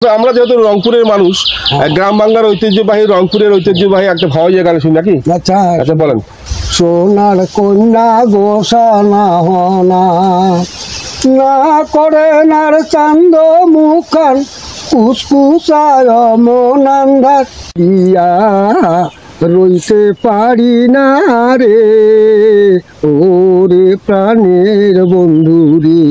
আমরা যেহেতু রংপুরের মানুষ, গ্রাম বাংলার ঐতিহ্যবাহী রংপুরের ঐতিহ্যবাহী একটা ভাওয়াইয়া গান শুনি নাকি? আচ্ছা আচ্ছা বলেন। সোনার কন্যা গোসানা হনা না করে নার চান্দ মুখান কুসকুসায় মনান্ধার ইয়া রইতে পারি না রে ওরে প্রাণের বন্ধু রে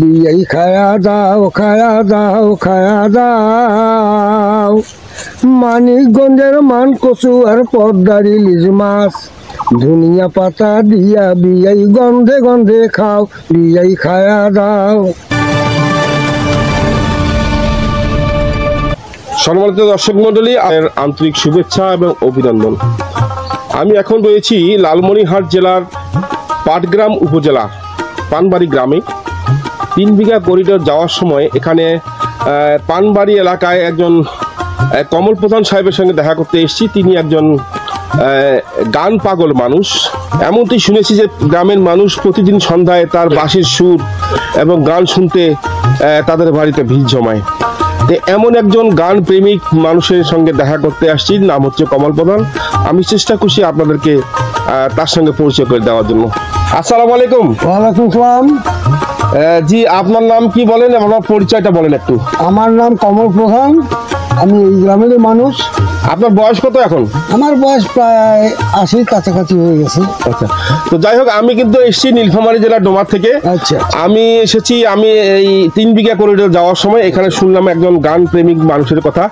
বিয়াই খায়া দাও খায়া দাও খায়া দাও মানিকগঞ্জের মান কচু আর পদ্মার ইলিশ মাছ ধনিয়া পাতা দিয়া বিয়াই গন্ধে গন্ধে খাও বিয়াই খায়া দাও। সম্মানিত দর্শক মন্ডলী, আপনার আন্তরিক শুভেচ্ছা এবং অভিনন্দন। আমি এখন রয়েছি লালমনিরহাট জেলার পাটগ্রাম উপজেলা পানবাড়ি গ্রামে। 3 বিঘা করিডোর যাওয়ার সময় এখানে পানবাড়ি এলাকায় একজন কমল প্রধান সাহেবের সঙ্গে দেখা করতে এসেছি। তিনি একজন গান পাগল মানুষ। এমনটি শুনেছি যে গ্রামের মানুষ প্রতিদিন সন্ধ্যায় তার বাঁশির সুর এবং গান শুনতে তাদের বাড়িতে ভিড় জমায়। এমন একজন গান প্রেমিক মানুষের সঙ্গে দেখা করতে আসছি, নাম হচ্ছে কমল প্রধান। আমি চেষ্টা করছি আপনাদেরকে তার সঙ্গে পরিচয় করে দেওয়ার জন্য। আসসালামু আলাইকুম। ওয়ালাইকুম সালাম। জি, আপনার নাম কি বলেন, আপনার পরিচয়টা বলেন একটু। আমার নাম কমল প্রধান, আমি এই গ্রামের মানুষ। আপনার বয়স কত এখন? আমার বয়স প্রায় 80 কাছাকাছি হয়ে গেছে। আচ্ছা, তো যাই হোক, আমি কিন্তু এসেছি নীলফামারী জেলার ডোমার থেকে। আচ্ছা, আমি এসেছি, আমি এই 3 বিঘা করিডোর যাওয়ার সময় এখানে শুনলাম একজন গান প্রেমিক মানুষের কথা।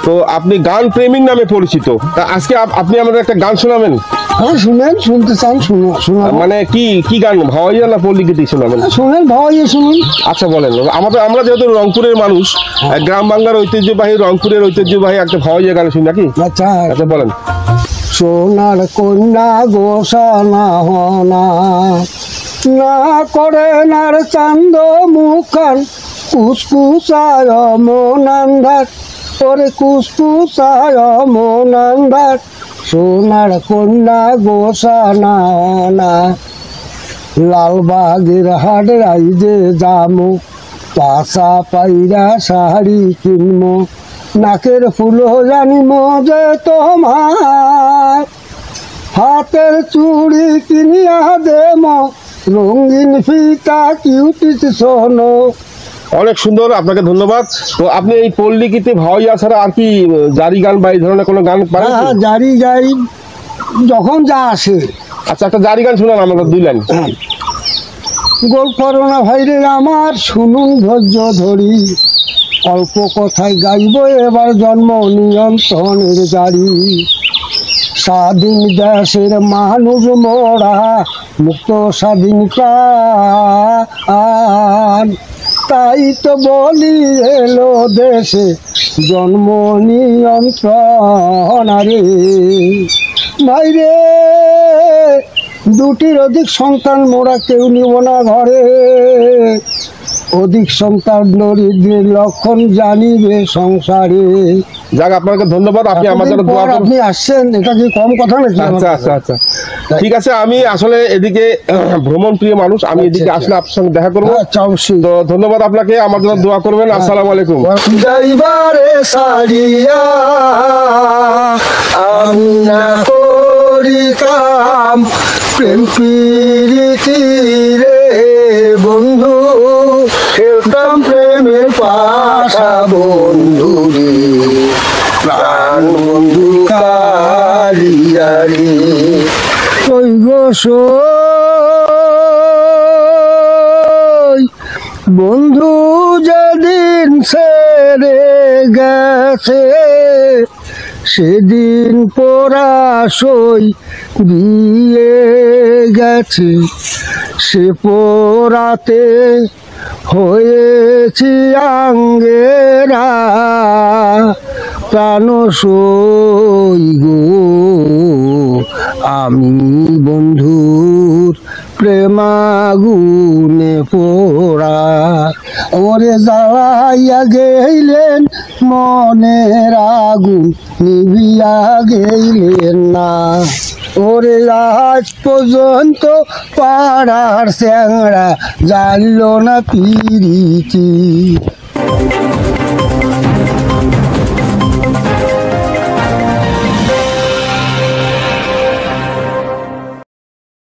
তো আপনি গান প্রেমিক নামে পরিচিত, তা আজকে আপনি আমাদের একটা গান শোনাবেন? হ্যাঁ শুনেন, শুনতে চান শোনাবো। মানে কি গান, ভাওয়াইয়া না পল্লী গীতি শোনাবেন? শুনেন, ভাওয়াইয়া শুনুন। আচ্ছা বলেন। আমরা যেহেতু রংপুরের মানুষ, গ্রাম বাংলার ঐতিহ্যবাহী রংপুরের ঐতিহ্যবাহী একটা ভাওয়াইয়া গান শুনি নাকি? আচ্ছা আচ্ছা বলেন। সোনার কন্যা গোসানা হনা না করে নার চান্দ মুখান কুসকুসায় মনান্ধার ওরে কুসকুসায় মনান্ধার সোনার কন্যা গোসানা হনা লালবাগের হাট রাইজে যামু পাশা পাইরা শাড়ি কিনমু নাকের ফুল জানিম যে তোমার হাতের চুড়ি কিনিয়া দেম রঙিন ফিতা কিউটিস শোনো। অনেক সুন্দর, আপনাকে ধন্যবাদ। তো আপনি এই পল্লী গীতি ভাওয়াইয়া ছাড়া আর কি জারি গান বা এই ধরনের কোনো গান পারেন? হ্যাঁ, জারি গাই যখন যা আসে। আচ্ছা, একটা জারি গান শুনান আমরা 2 লাইন। গোল করোনা ভাইরে আমার শুনুন ধৈর্য ধরি অল্প কথায় গাইব এবার জন্ম নিয়ন্ত্রণের জারি স্বাধীন দেশের মানুষ মোরা মুক্ত স্বাধীন প্রাণ তাই তো বলি এলো দেশে জন্ম নিয়ন্ত্রণ রে ভাইরে 2টির অধিক সন্তান মোরা কেউ নিব না ঘরে অধিক সন্তান দরিদ্রের লক্ষণ জানিবে সংসারে। যাক, আপনাকে ধন্যবাদ। আপনি আমার জন্য দোয়া করুন। আপনি আসছেন, এটা কি কম কথা নাকি? আচ্ছা আচ্ছা আচ্ছা, ঠিক আছে। আমি আসলে এদিকে ভ্রমণ প্রিয় মানুষ, আমি এদিকে আসলে আপনার সঙ্গে দেখা করবো। আচ্ছা, অবশ্যই। তো ধন্যবাদ আপনাকে, আমার জন্য দোয়া করবেন। আসসালামু আলাইকুম। যাইবারে সারিয়া আমি না করি কাম প্রেম প্রীতি রে বন্ধু খেলতাম প্রেমের পাশা বন্ধু রে প্রাণ বন্ধু কালিয়ারি ওই বন্ধু যেদিন ছেড়ে গেছে সেদিন পরাশই দিয়ে গেছে সে পোড়াতে হয়েছি আঙ্গেরা প্রাণ সই গো আমি বন্ধুর প্রেমাগুনে পোড়া ওরে জ্বালাইয়া গেলেন মনের আগুন নিভিয়া গেলেন না ওরে আজ পর্যন্ত পাড়ার স্যাংরা জানল না পিরিতি।